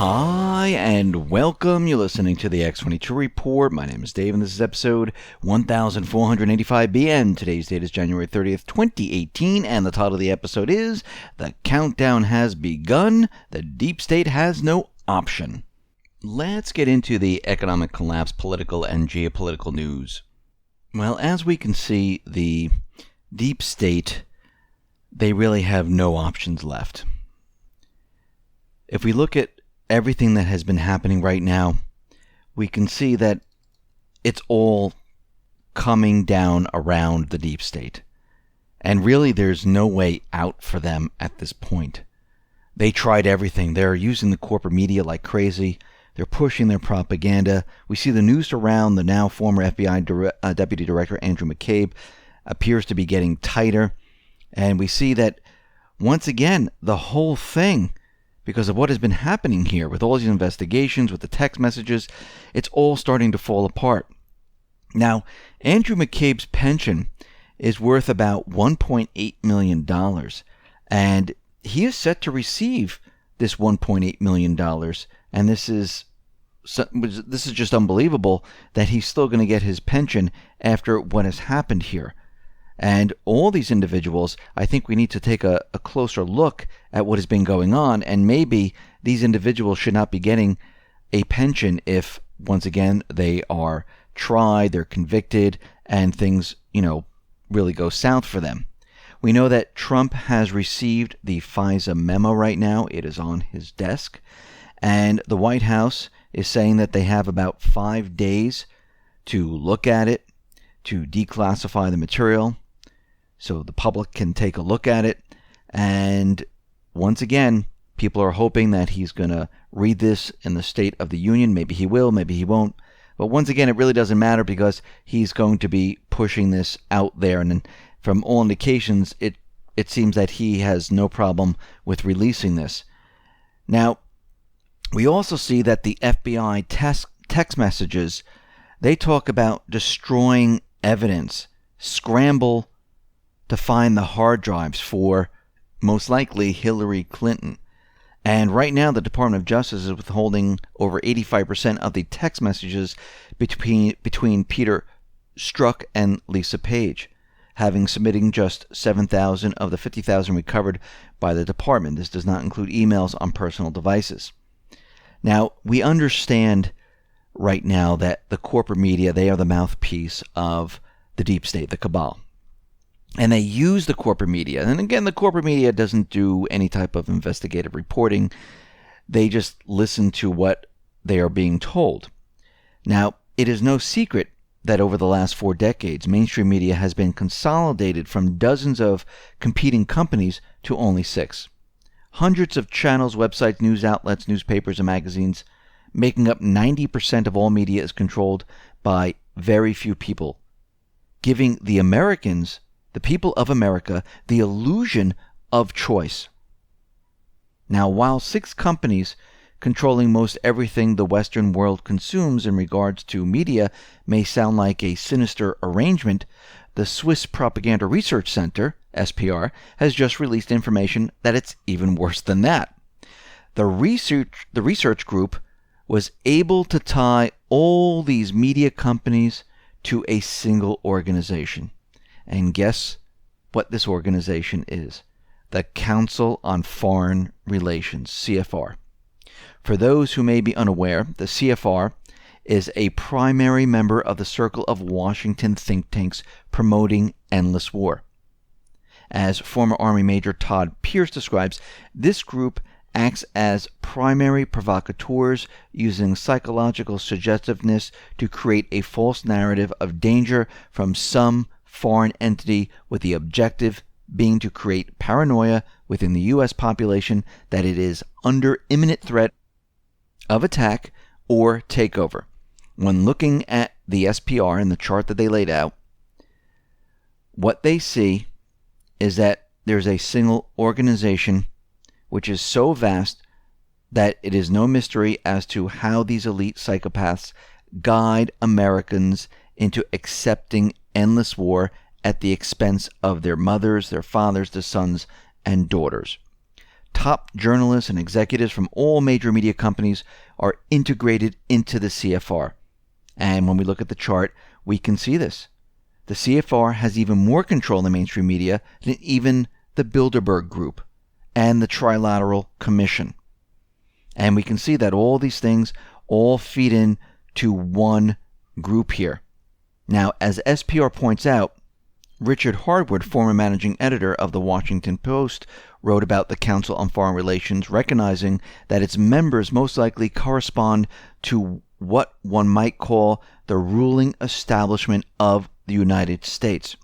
Hi, and welcome. You're listening to the X22 Report. My name is Dave, and this is episode 1485B, and today's date is January 30th, 2018, and the title of the episode is The Countdown Has Begun. The Deep State Has No Option. Let's get into the economic collapse, political, and geopolitical news. Well, as we can see, the Deep State, they really have no options left. If we look at everything that has been happening right now, we can see that it's all coming down around the deep state. And really, there's no way out for them at this point. They tried everything. They're using the corporate media like crazy. They're pushing their propaganda. We see the noose around the now former FBI Deputy Director Andrew McCabe appears to be getting tighter. And we see that, once again, the whole thing, because of what has been happening here with all these investigations, with the text messages, it's all starting to fall apart. Now, Andrew McCabe's pension is worth about $1.8 million, and he is set to receive this $1.8 million, and this is just unbelievable that he's still going to get his pension after what has happened here. And all these individuals, I think we need to take a closer look at what has been going on, and maybe these individuals should not be getting a pension if, once again, they are tried, they're convicted, and things, really go south for them. We know that Trump has received the FISA memo right now. It is on his desk, and the White House is saying that they have about 5 days to look at it, to declassify the material, so the public can take a look at it. And once again, people are hoping that he's going to read this in the State of the Union. Maybe he will, maybe he won't. But once again, it really doesn't matter because he's going to be pushing this out there. And from all indications, it seems that he has no problem with releasing this. Now, we also see that the FBI text messages, they talk about destroying evidence, scramble to find the hard drives for, most likely, Hillary Clinton. And right now, the Department of Justice is withholding over 85% of the text messages between Peter Strzok and Lisa Page, having submitting just 7,000 of the 50,000 recovered by the department. This does not include emails on personal devices. Now, we understand right now that the corporate media, they are the mouthpiece of the deep state, the cabal. And they use the corporate media. And again, the corporate media doesn't do any type of investigative reporting. They just listen to what they are being told. Now, it is no secret that over the last 4 decades, mainstream media has been consolidated from dozens of competing companies to only 6. Hundreds of channels, websites, news outlets, newspapers, and magazines, making up 90% of all media, is controlled by very few people, giving the Americans, the people of America, the illusion of choice. Now, while 6 companies controlling most everything the Western world consumes in regards to media may sound like a sinister arrangement, the Swiss Propaganda Research Center, SPR, has just released information that it's even worse than that. The research group was able to tie all these media companies to a single organization. And guess what this organization is? The Council on Foreign Relations, CFR. For those who may be unaware, the CFR is a primary member of the circle of Washington think tanks promoting endless war. As former Army Major Todd Pierce describes, this group acts as primary provocateurs using psychological suggestiveness to create a false narrative of danger from some foreign entity, with the objective being to create paranoia within the U.S. population that it is under imminent threat of attack or takeover. When looking at the SPR and the chart that they laid out, what they see is that there's a single organization which is so vast that it is no mystery as to how these elite psychopaths guide Americans into accepting endless war at the expense of their mothers, their fathers, their sons, and daughters. top journalists and executives from all major media companies are integrated into the CFR. And when we look at the chart, we can see this. The CFR has even more control in the mainstream media than even the Bilderberg Group and the Trilateral Commission. And we can see that all these things all feed in to one group here. Now, as SPR points out, Richard Harwood, former managing editor of the Washington Post, wrote about the Council on Foreign Relations, recognizing that its members most likely correspond to what one might call the ruling establishment of the United States.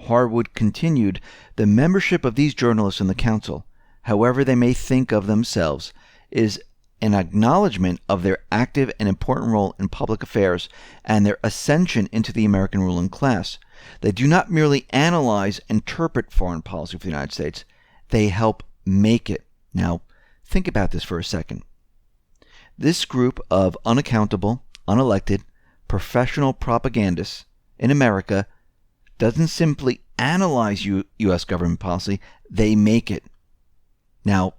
Harwood continued, the membership of these journalists in the Council, however they may think of themselves, is an acknowledgement of their active and important role in public affairs and their ascension into the American ruling class. They do not merely analyze, interpret foreign policy for the United States. They help make it. Now, think about this for a second. This group of unaccountable, unelected, professional propagandists in America doesn't simply analyze U.S. government policy, they make it. Now,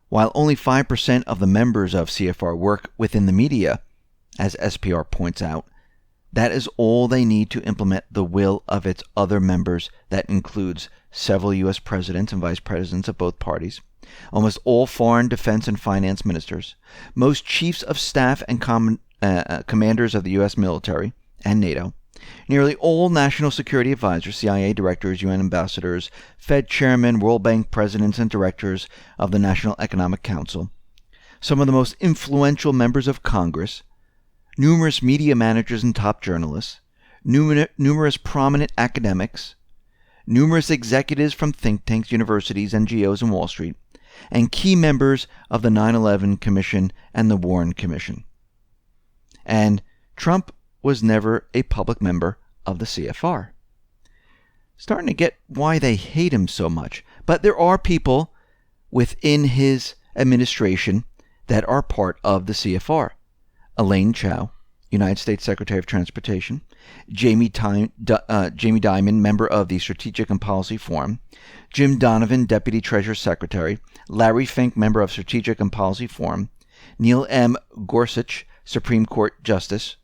while only 5% of the members of CFR work within the media, as SPR points out, that is all they need to implement the will of its other members. That includes several U.S. presidents and vice presidents of both parties, almost all foreign, defense, and finance ministers, most chiefs of staff and commanders of the U.S. military and NATO, nearly all national security advisors, CIA directors, UN ambassadors, Fed chairmen, World Bank presidents, and directors of the National Economic Council, some of the most influential members of Congress, numerous media managers and top journalists, numerous prominent academics, numerous executives from think tanks, universities, NGOs, and Wall Street, and key members of the 9/11 Commission and the Warren Commission. And Trump was never a public member of the CFR. Starting to get why they hate him so much. But there are people within his administration that are part of the CFR. Elaine Chao, United States Secretary of Transportation, Jamie Dimon, member of the Strategic and Policy Forum, Jim Donovan, Deputy Treasury Secretary, Larry Fink, member of Strategic and Policy Forum, Neil M. Gorsuch, Supreme Court Justice,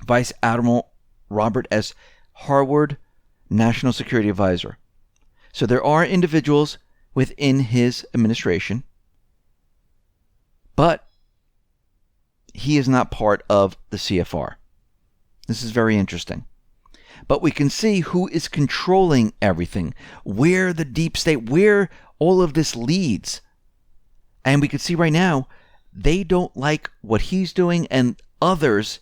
Vice Admiral Robert S. Harwood, National Security Advisor. So there are individuals within his administration, but he is not part of the CFR. This is very interesting. But we can see who is controlling everything, where the deep state, where all of this leads. And we can see right now, they don't like what he's doing and others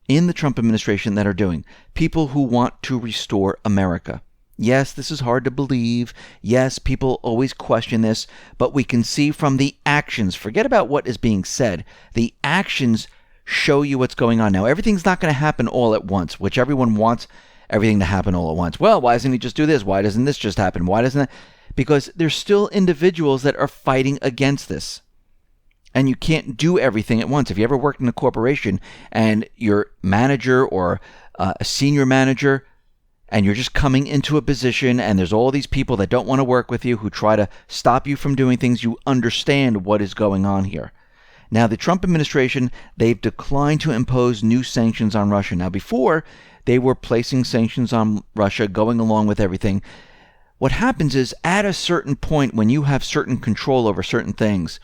in the Trump administration that are doing. People who want to restore America. Yes, this is hard to believe. Yes, people always question this, but we can see from the actions, forget about what is being said, the actions show you what's going on. Now, everything's not going to happen all at once, which everyone wants everything to happen all at once. Well, why doesn't he just do this? Why doesn't this just happen? Why doesn't that? Because there's still individuals that are fighting against this. And you can't do everything at once. If you ever worked in a corporation and your manager or a senior manager and you're just coming into a position and there's all these people that don't want to work with you who try to stop you from doing things, you understand what is going on here. Now, the Trump administration, they've declined to impose new sanctions on Russia. Now, before, they were placing sanctions on Russia, going along with everything. What happens is, at a certain point, when you have certain control over certain things,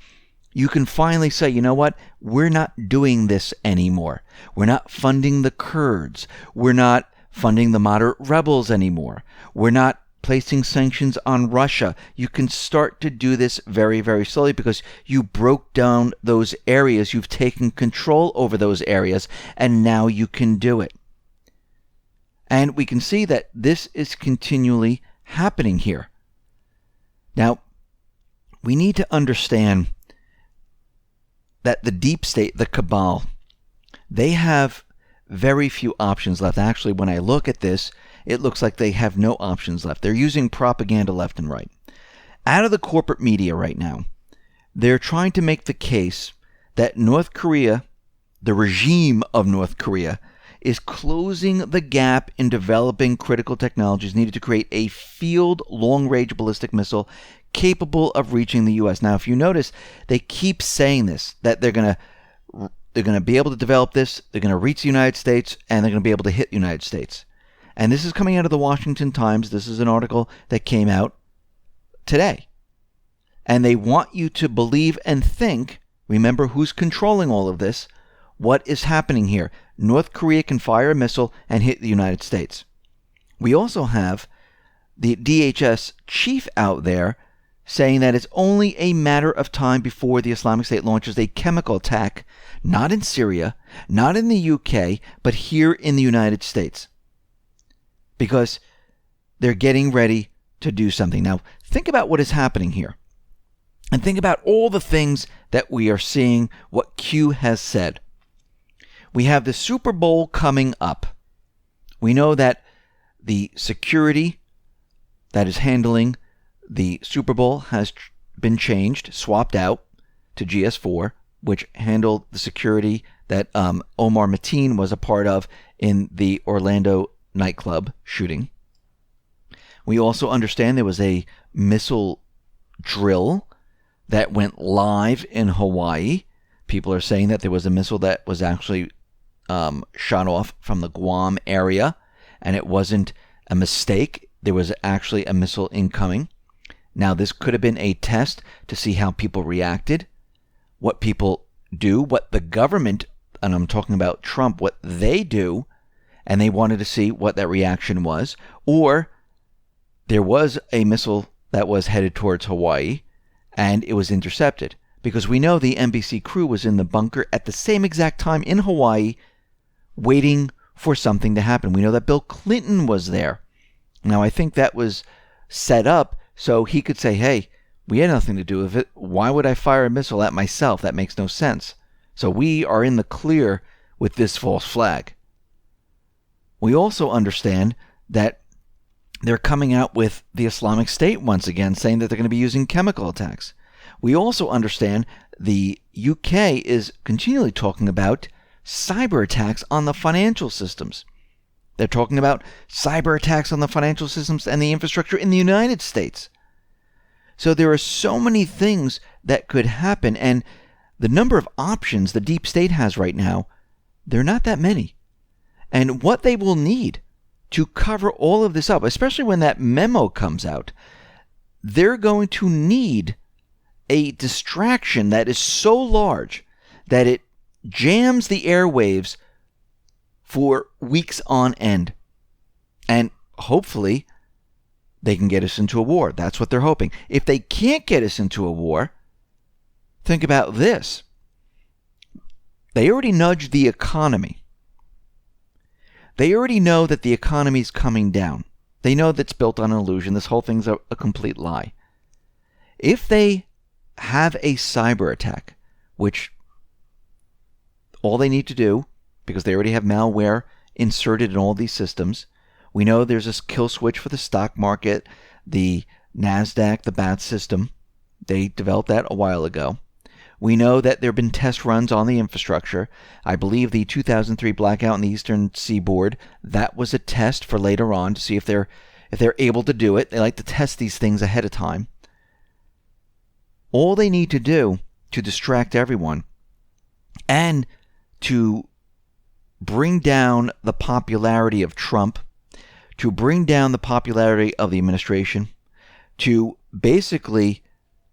you can finally say, you know what, we're not doing this anymore. We're not funding the Kurds. We're not funding the moderate rebels anymore. We're not placing sanctions on Russia. You can start to do this very, very slowly because you broke down those areas. You've taken control over those areas, and now you can do it. And we can see that this is continually happening here. Now, we need to understand that the deep state, the cabal, they have very few options left. Actually, when I look at this, it looks like they have no options left. They're using propaganda left and right. Out of the corporate media right now, they're trying to make the case that North Korea, the regime of North Korea, is closing the gap in developing critical technologies needed to create a field long-range ballistic missile capable of reaching the U.S. Now, if you notice, they keep saying this, that they're going to be able to develop this, they're going to reach the United States, and they're going to be able to hit the United States. And this is coming out of the Washington Times. This is an article that came out today. And they want you to believe and think, remember who's controlling all of this, what is happening here. North Korea can fire a missile and hit the United States. We also have the DHS chief out there saying that it's only a matter of time before the Islamic State launches a chemical attack, not in Syria, not in the UK, but here in the United States. Because they're getting ready to do something. Now, think about what is happening here. And think about all the things that we are seeing, what Q has said. We have the Super Bowl coming up. We know that the security that is handling the Super Bowl has been changed, swapped out to GS4, which handled the security that Omar Mateen was a part of in the Orlando nightclub shooting. We also understand there was a missile drill that went live in Hawaii. People are saying that there was a missile that was actually shot off from the Guam area, and it wasn't a mistake. There was actually a missile incoming. Now, this could have been a test to see how people reacted, what people do, what the government, and I'm talking about Trump, what they do, and they wanted to see what that reaction was. Or there was a missile that was headed towards Hawaii, and it was intercepted. Because we know the NBC crew was in the bunker at the same exact time in Hawaii, waiting for something to happen. We know that Bill Clinton was there. Now, I think that was set up so he could say, hey, we had nothing to do with it. Why would I fire a missile at myself? That makes no sense. So we are in the clear with this false flag. We also understand that they're coming out with the Islamic State once again, saying that they're going to be using chemical attacks. We also understand the UK is continually talking about cyber attacks on the financial systems. They're talking about cyber attacks on the financial systems and the infrastructure in the United States. So there are so many things that could happen, and the number of options the deep state has right now, they're not that many. And what they will need to cover all of this up, especially when that memo comes out, they're going to need a distraction that is so large that it jams the airwaves for weeks on end. And hopefully they can get us into a war. That's what they're hoping. If they can't get us into a war, think about this. They already nudged the economy. They already know that the economy is coming down. They know that's built on an illusion. This whole thing's a complete lie. If they have a cyber attack, which all they need to do, because they already have malware inserted in all these systems, we know there's a kill switch for the stock market, the NASDAQ, the BAT system. They developed that a while ago. We know that there have been test runs on the infrastructure. I believe the 2003 blackout in the Eastern Seaboard, that was a test for later on to see if they're able to do it. They like to test these things ahead of time. All they need to do to distract everyone and to bring down the popularity of Trump, to bring down the popularity of the administration, to basically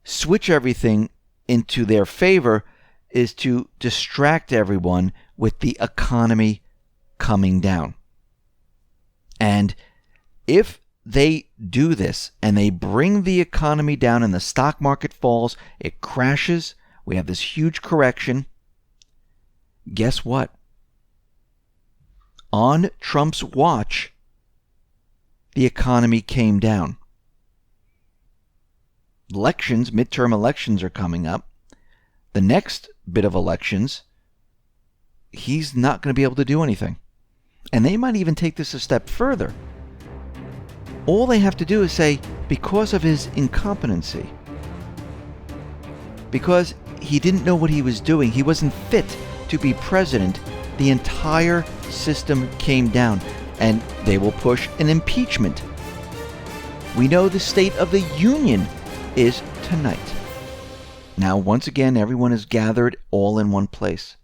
switch everything into their favor, is to distract everyone with the economy coming down. And if they do this and they bring the economy down and the stock market falls, it crashes, we have this huge correction, guess what? On Trump's watch, the economy came down. Elections, midterm elections are coming up. The next bit of elections, he's not going to be able to do anything. And they might even take this a step further. All they have to do is say, because of his incompetency, because he didn't know what he was doing, he wasn't fit to be president, the entire system came down, and they will push an impeachment. We know the State of the Union is tonight. Now, once again, everyone is gathered all in one place.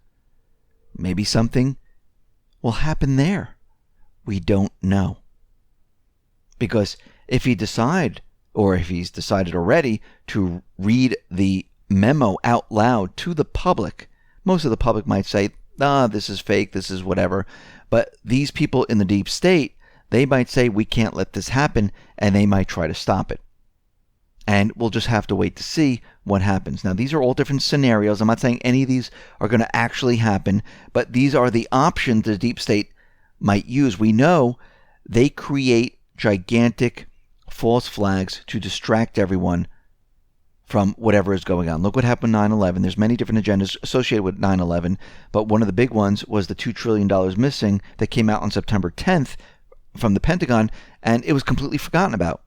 Maybe something will happen there. We don't know. Because if he's decided already to read the memo out loud to the public, most of the public might say, this is fake, this is whatever. But these people in the deep state, they might say, we can't let this happen, and they might try to stop it. And we'll just have to wait to see what happens. Now, these are all different scenarios. I'm not saying any of these are going to actually happen, but these are the options the deep state might use. We know they create gigantic false flags to distract everyone from whatever is going on. Look what happened 9/11. There's many different agendas associated with 9/11, but one of the big ones was the $2 trillion missing that came out on September 10th from the Pentagon, and it was completely forgotten about.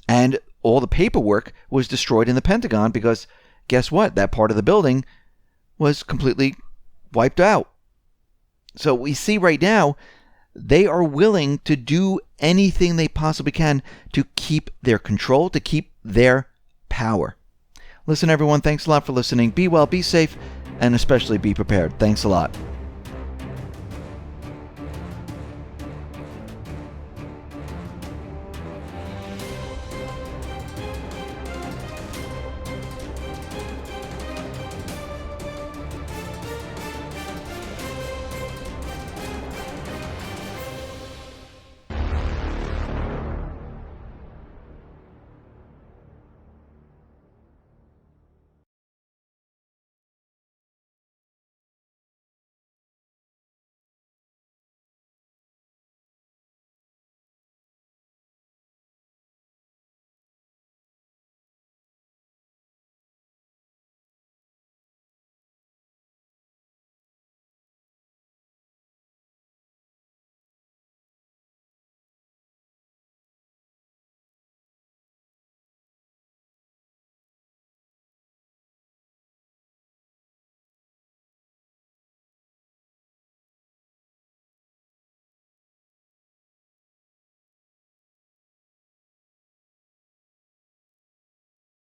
And all the paperwork was destroyed in the Pentagon because guess what? That part of the building was completely wiped out. So we see right now they are willing to do anything they possibly can to keep their control, to keep their power. Listen, everyone, thanks a lot for listening. Be well, be safe, and especially be prepared. Thanks a lot.